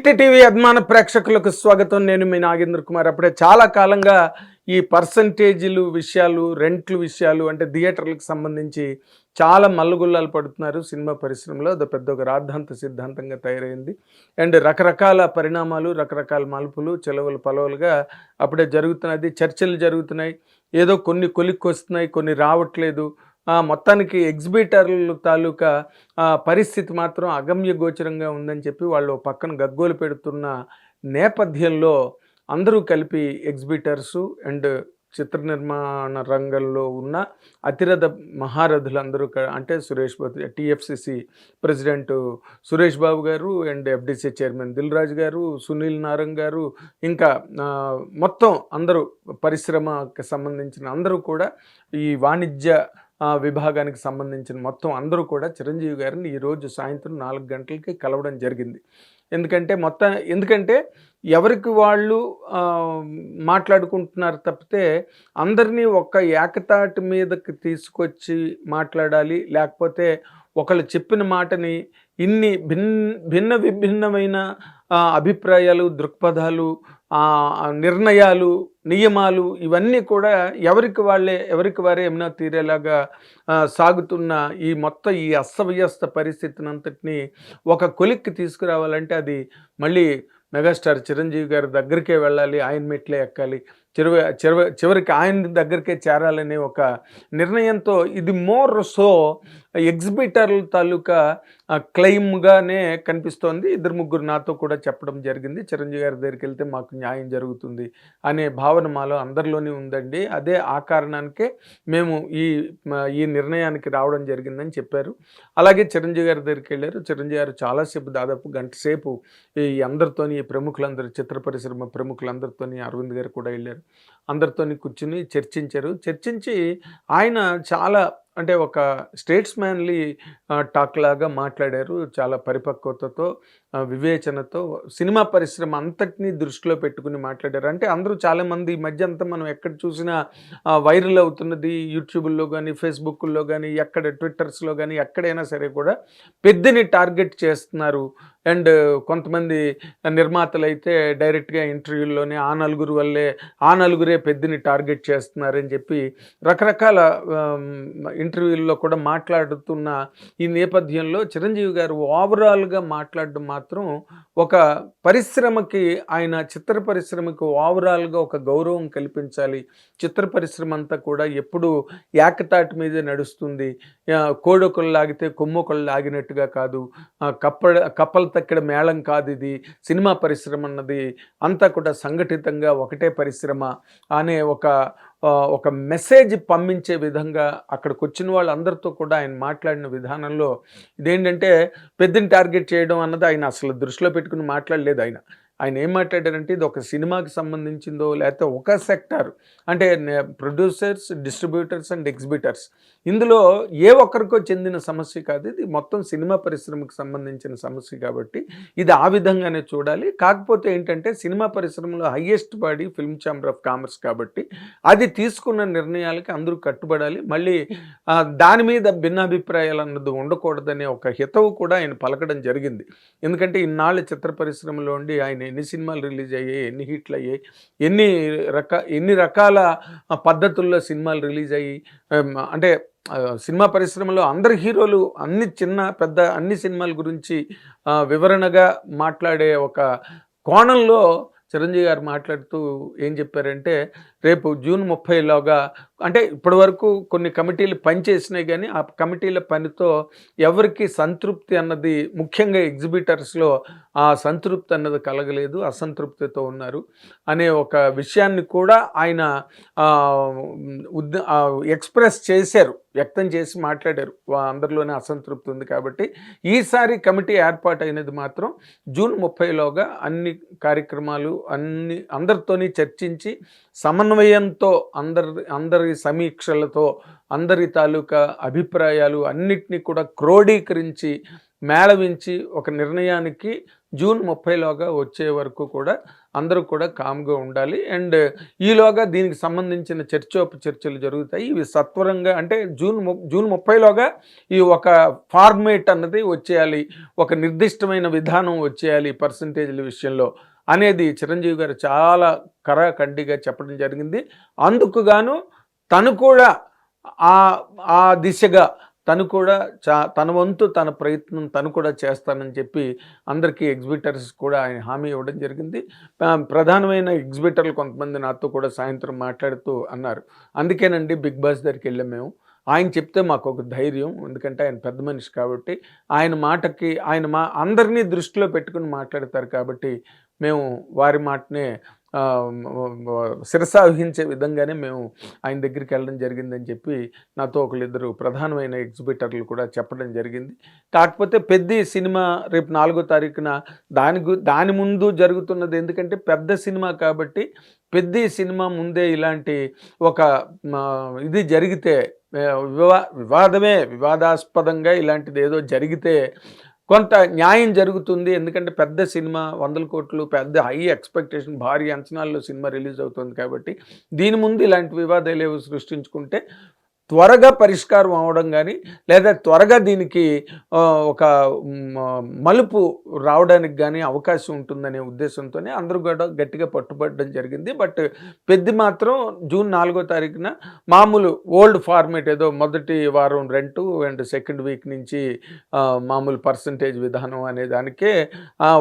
Hit TV అభిమాన ప్రేక్షకులకు స్వాగతం. నేను మీ నాగేంద్ర కుమార్. అప్పుడే చాలా కాలంగా ఈ పర్సంటేజీలు విషయాలు, రెంట్లు విషయాలు, అంటే థియేటర్లకు సంబంధించి చాలా మల్లగుల్లాలు పడుతున్నారు సినిమా పరిశ్రమలో. అది పెద్ద ఒక రాద్ధాంత సిద్ధాంతంగా తయారైంది. అండ్ రకరకాల పరిణామాలు, రకరకాల మలుపులు, చెలవులు పలవలుగా అప్పుడే జరుగుతున్నది. చర్చలు జరుగుతున్నాయి. ఏదో కొన్ని కొలిక్కొస్తున్నాయి, కొన్ని రావట్లేదు. మొత్తానికి ఎగ్జిబిటర్ల తాలూకా పరిస్థితి మాత్రం అగమ్య గోచరంగా ఉందని చెప్పి వాళ్ళు పక్కన గగ్గోలు పెడుతున్న నేపథ్యంలో అందరూ కలిపి ఎగ్జిబిటర్సు అండ్ చిత్ర నిర్మాణ రంగంలో ఉన్న అతిరథ మహారథులందరూ అంటే సురేష్ బాబు, టీఎఫ్సిసి ప్రెసిడెంట్ సురేష్ బాబు గారు, and FDC chairman Dil Raju గారు, సునీల్ నారంగ్ గారు, ఇంకా మొత్తం అందరూ పరిశ్రమకి సంబంధించిన అందరూ కూడా, ఈ వాణిజ్య విభాగానికి సంబంధించిన మొత్తం అందరూ కూడా చిరంజీవి గారిని ఈరోజు సాయంత్రం 4 గంటలకి కలవడం జరిగింది. ఎందుకంటే ఎవరికి వాళ్ళు మాట్లాడుకుంటున్నారు తప్పితే అందరినీ ఒక ఏకతాటి మీదకి తీసుకొచ్చి మాట్లాడాలి, లేకపోతే ఒకళ్ళు చెప్పిన మాటని ఇన్ని భిన్న విభిన్నమైన అభిప్రాయాలు, దృక్పథాలు, నిర్ణయాలు, నియమాలు ఇవన్నీ కూడా ఎవరికి వారే ఏమైనా తీరేలాగా సాగుతున్న ఈ మొత్తం ఈ అస్తవ్యస్త పరిస్థితిని అంతటినీ ఒక కొలిక్కి తీసుకురావాలంటే అది మళ్ళీ మెగాస్టార్ చిరంజీవి గారి దగ్గరికే వెళ్ళాలి, ఆయన మెట్లే ఎక్కాలి, చివరికి ఆయన దగ్గరికే చేరాలనే ఒక నిర్ణయంతో ఇది మోర్ సో ఎగ్జిబిటర్ల తాలూకా క్లెయిమ్గానే కనిపిస్తోంది. 2-3 నాతో కూడా చెప్పడం జరిగింది, చిరంజీవి గారి దగ్గరికి వెళ్తే మాకు న్యాయం జరుగుతుంది అనే భావన మాలో అందరిలోనే ఉందండి. అదే ఆ కారణానికే మేము ఈ నిర్ణయానికి రావడం జరిగిందని చెప్పారు. అలాగే చిరంజీవి గారి దగ్గరికి వెళ్ళారు. చిరంజీవి గారు చాలాసేపు, దాదాపు గంట సేపు ఈ అందరితోని, ఈ ప్రముఖులందరూ, చిత్ర పరిశ్రమ ప్రముఖులందరితోని, అరవింద్ గారు కూడా వెళ్ళారు, అందరితోని కూర్చుని చర్చించి ఆయన చాలా, అంటే ఒక స్టేట్స్మ్యాన్లీ టాక్ లాగా మాట్లాడారు. చాలా పరిపక్వతతో, వివేచనతో సినిమా పరిశ్రమ అంతటినీ దృష్టిలో పెట్టుకుని మాట్లాడారు. అంటే అందరూ చాలామంది ఈ మధ్య అంతా మనం ఎక్కడ చూసినా వైరల్ అవుతున్నది, యూట్యూబ్లో కానీ, ఫేస్బుక్లో కానీ, ఎక్కడ ట్విట్టర్స్లో కానీ, ఎక్కడైనా సరే కూడా పెద్దని టార్గెట్ చేస్తున్నారు. అండ్ కొంతమంది నిర్మాతలు అయితే డైరెక్ట్గా ఇంటర్వ్యూల్లోనే ఆ నలుగురే పెద్దని టార్గెట్ చేస్తున్నారని చెప్పి రకరకాల ఇంటర్వ్యూల్లో కూడా మాట్లాడుతున్న ఈ నేపథ్యంలో చిరంజీవి గారు ఓవరాల్గా మాట్లాడడం మాత్రం ఒక పరిశ్రమకి, ఆయన చిత్ర పరిశ్రమకి ఓవరాల్గా ఒక గౌరవం కల్పించాలి. చిత్ర పరిశ్రమ అంతా కూడా ఎప్పుడు ఏకతాటి మీదే నడుస్తుంది, కోడొకళ్ళు లాగితే కొమ్మొకళ్ళు లాగినట్టుగా కాదు, కప్పలు తక్కడ మేళం కాదు ఇది, సినిమా పరిశ్రమ అన్నది అంతా కూడా సంఘటితంగా ఒకటే పరిశ్రమ అనే ఒక మెసేజ్ పంపించే విధంగా అక్కడికి వచ్చిన వాళ్ళందరితో కూడా ఆయన మాట్లాడిన విధానంలో ఇదేంటంటే పెద్దని టార్గెట్ చేయడం అన్నది ఆయన అసలు దృష్టిలో పెట్టుకుని మాట్లాడలేదు. ఆయన ఏం మాట్లాడారంటే ఇది ఒక సినిమాకి సంబంధించిందో, లేకపోతే ఒక సెక్టార్, అంటే ప్రొడ్యూసర్స్, డిస్ట్రిబ్యూటర్స్ అండ్ ఎగ్జిబిటర్స్, ఇందులో ఏ ఒక్కరికో చెందిన సమస్య కాదు, ఇది మొత్తం సినిమా పరిశ్రమకు సంబంధించిన సమస్య కాబట్టి ఇది ఆ విధంగానే చూడాలి. కాకపోతే ఏంటంటే సినిమా పరిశ్రమలో highest body film chamber of commerce కాబట్టి అది తీసుకున్న నిర్ణయాలకి అందరూ కట్టుబడాలి. మళ్ళీ దాని మీద భిన్నాభిప్రాయాలు అన్నది ఉండకూడదనే ఒక హితవు కూడా ఆయన పలకడం జరిగింది. ఎందుకంటే ఇన్నాళ్ళు చిత్ర పరిశ్రమలో ఉండి ఆయన ఎన్ని సినిమాలు రిలీజ్ అయ్యాయి, ఎన్ని హిట్లు అయ్యాయి, ఎన్ని రకాల పద్ధతుల్లో సినిమాలు రిలీజ్ అయ్యి, అంటే సినిమా పరిశ్రమలో అందరి హీరోలు చిన్న పెద్ద అన్ని సినిమాల గురించి వివరణగా మాట్లాడే ఒక కోణంలో చిరంజీవి గారు మాట్లాడుతూ ఏం చెప్పారంటే, రేపు జూన్ 30లోగా, అంటే ఇప్పటి వరకు కొన్ని కమిటీలు పనిచేసినాయి కానీ ఆ కమిటీల పనితో ఎవరికి సంతృప్తి అన్నది, ముఖ్యంగా ఎగ్జిబిటర్స్లో ఆ సంతృప్తి అన్నది కలగలేదు, అసంతృప్తితో ఉన్నారు అనే ఒక విషయాన్ని కూడా ఆయన ఎక్స్ప్రెస్ చేశారు, వ్యక్తం చేసి మాట్లాడారు. అందరిలోనే అసంతృప్తి ఉంది కాబట్టి ఈసారి కమిటీ ఏర్పాటు అయినది మాత్రం జూన్ 30లోగా అన్ని కార్యక్రమాలు అందరితోని చర్చించి సమన్వయంతో, అందరి సమీక్షలతో, అందరి తాలూకా అభిప్రాయాలు అన్నిటినీ కూడా క్రోడీకరించి మేళవించి ఒక నిర్ణయానికి జూన్ 30లోగా వచ్చే వరకు కూడా అందరూ కూడా కామ్గా ఉండాలి. అండ్ ఈలోగా దీనికి సంబంధించిన చర్చలు జరుగుతాయి. ఇవి సత్వరంగా అంటే జూన్ 30లోగా ఈ ఒక ఫార్మేట్ అన్నది వచ్చేయాలి, ఒక నిర్దిష్టమైన విధానం వచ్చేయాలి పర్సంటేజ్ల విషయంలో అనేది చిరంజీవి గారు చాలా కరాఖండిగా చెప్పడం జరిగింది. అందుకు గాను తను కూడా ఆ దిశగా తను కూడా తన వంతు తన ప్రయత్నం తను కూడా చేస్తానని చెప్పి అందరికీ ఎగ్జిబిటర్స్ కూడా ఆయన హామీ ఇవ్వడం జరిగింది. ప్రధానమైన ఎగ్జిబిటర్లు కొంతమంది నాతో కూడా సాయంత్రం మాట్లాడుతూ అన్నారు, అందుకేనండి బిగ్ బాస్ దగ్గరికి వెళ్ళాం మేము, ఆయన చెప్తే మాకు ఒక ధైర్యం, ఎందుకంటే ఆయన పెద్ద మనిషి కాబట్టి ఆయన మాటకి ఆయన అందరినీ దృష్టిలో పెట్టుకుని మాట్లాడతారు కాబట్టి మేము వారి మాటనే శిరసావహించే విధంగానే మేము ఆయన దగ్గరికి వెళ్ళడం జరిగిందని చెప్పి నాతో ఒకళ్ళిద్దరు ప్రధానమైన ఎగ్జిబిటర్లు కూడా చెప్పడం జరిగింది. కాకపోతే పెద్ద సినిమా రేపు 4వ తారీఖున దాని ముందు జరుగుతున్నది, ఎందుకంటే పెద్ద సినిమా కాబట్టి పెద్ద సినిమా ముందే ఇలాంటి ఒక ఇది జరిగితే వివాదాస్పదంగా ఇలాంటిది ఏదో జరిగితే కొంత న్యాయం జరుగుతుంది. ఎందుకంటే పెద్ద సినిమా 100 కోట్లు, పెద్ద హై ఎక్స్పెక్టేషన్, భారీ అంచనాల్లో సినిమా రిలీజ్ అవుతుంది కాబట్టి దీని ముందు ఇలాంటి వివాదాలు ఏవో సృష్టించుకుంటే త్వరగా పరిష్కారం అవ్వడం కానీ లేదా త్వరగా దీనికి ఒక మలుపు రావడానికి కానీ అవకాశం ఉంటుందనే ఉద్దేశంతోనే అందరూ కూడా గట్టిగా పట్టుబడడం జరిగింది. బట్ పెద్ద మాత్రం జూన్ 4వ తారీఖున మామూలు ఓల్డ్ ఫార్మేట్ ఏదో మొదటి వారం రెంటు అండ్ సెకండ్ వీక్ నుంచి మామూలు పర్సంటేజ్ విధానం అనే దానికే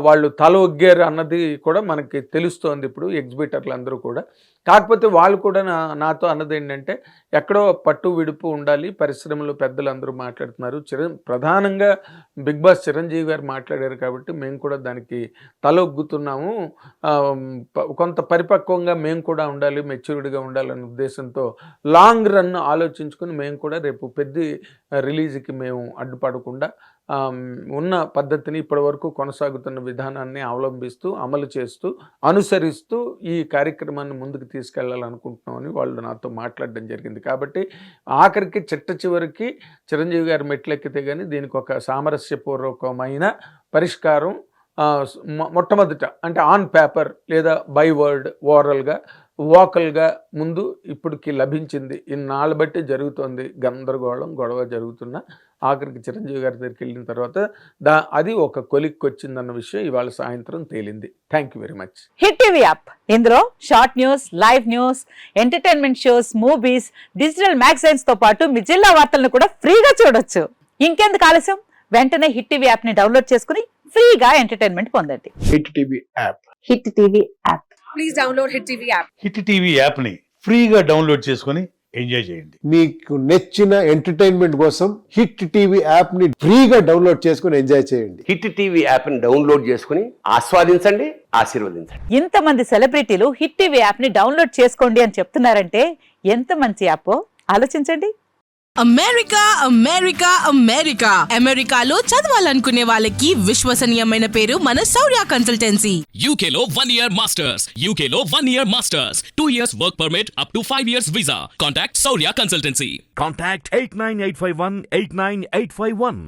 వాళ్ళు తల ఒగ్గారు అన్నది కూడా మనకి తెలుస్తోంది ఇప్పుడు ఎగ్జిబిటర్లు అందరూ కూడా. కాకపోతే వాళ్ళు కూడా నాతో అన్నది ఏంటంటే ఎక్కడో పట్టు విడుపు ఉండాలి, పరిశ్రమలు పెద్దలు అందరూ మాట్లాడుతున్నారు, ప్రధానంగా బిగ్ బాస్ చిరంజీవి గారు మాట్లాడారు కాబట్టి మేము కూడా దానికి తలొగ్గుతున్నాము, కొంత పరిపక్వంగా మేము కూడా ఉండాలి, మెచ్యూర్డ్గా ఉండాలనే ఉద్దేశంతో లాంగ్ రన్ ఆలోచించుకుని మేము కూడా రేపు పెద్ద రిలీజ్కి మేము అడ్డుపడకుండా ఉన్న పద్ధతిని ఇప్పటివరకు కొనసాగుతున్న విధానాన్ని అవలంబిస్తూ అమలు చేస్తూ అనుసరిస్తూ ఈ కార్యక్రమాన్ని ముందుకు తీసుకెళ్లాలనుకుంటున్నామని వాళ్ళు నాతో మాట్లాడడం జరిగింది. కాబట్టి ఆఖరికి చివరికి చిరంజీవి గారు మెట్లెక్కితే కానీ దీనికి ఒక సామరస్యపూర్వకమైన పరిష్కారం మొట్టమొదట అంటే ఆన్ పేపర్ లేదా బై వర్డ్ ఓరల్గా వోకల్గా ముందు ఇప్పటికి లభించింది. ఇన్నాళ్ళు బట్టి జరుగుతోంది గందరగోళం గొడవ జరుగుతున్న ఆఖరికి చిరంజీవి గారి దగ్గరికి వెళ్ళిన తర్వాత అది ఒక కొలిక్కి వచ్చిందన్న విషయం ఇవాళ సాయంత్రం తేలింది. Thank you very much. Hit TV app ఇందులో short news, live news, entertainment shows, movies, digital magazines తో పాటు మీ జిల్లా వార్తలను కూడా ఫ్రీగా చూడొచ్చు. ఇంకెందుకు ఆలస్యం, వెంటనే హిట్ టీవీ యాప్ ని డౌన్లోడ్ చేసుకుని ఫ్రీగా ఎంటర్టైన్మెంట్ పొందండి. Hit TV app. Hit TV app. Please download hit TV app. Hit TV app ని ఫ్రీగా డౌన్లోడ్ చేసుకుని ఎంజాయ్ చేయండి. మీకు నచ్చిన ఎంటర్టైన్మెంట్ కోసం హిట్ టీవీ యాప్ ని ఫ్రీగా డౌన్లోడ్ చేసుకుని ఎంజాయ్ చేయండి. హిట్ టీవీ యాప్ ని డౌన్లోడ్ చేసుకుని ఆస్వాదించండి, ఆశీర్వదించండి. ఇంతమంది సెలబ్రిటీలు హిట్ టీవీ యాప్ ని డౌన్లోడ్ చేసుకోండి అని చెప్తున్నారంటే ఎంత మంచి యాప్ ఆలోచించండి. అమెరికా అమెరికా అమెరికా అమెరికాలో చదవాలనుకునే వాళ్ళకి విశ్వసనీయమైన పేరు మన శౌర్య కన్సల్టెన్సీ. UK లో 1 year masters, UK లో 1 year masters, 2 years work permit up to 5 years visa. Contact Saurya Consultancy. Contact 89851 89851.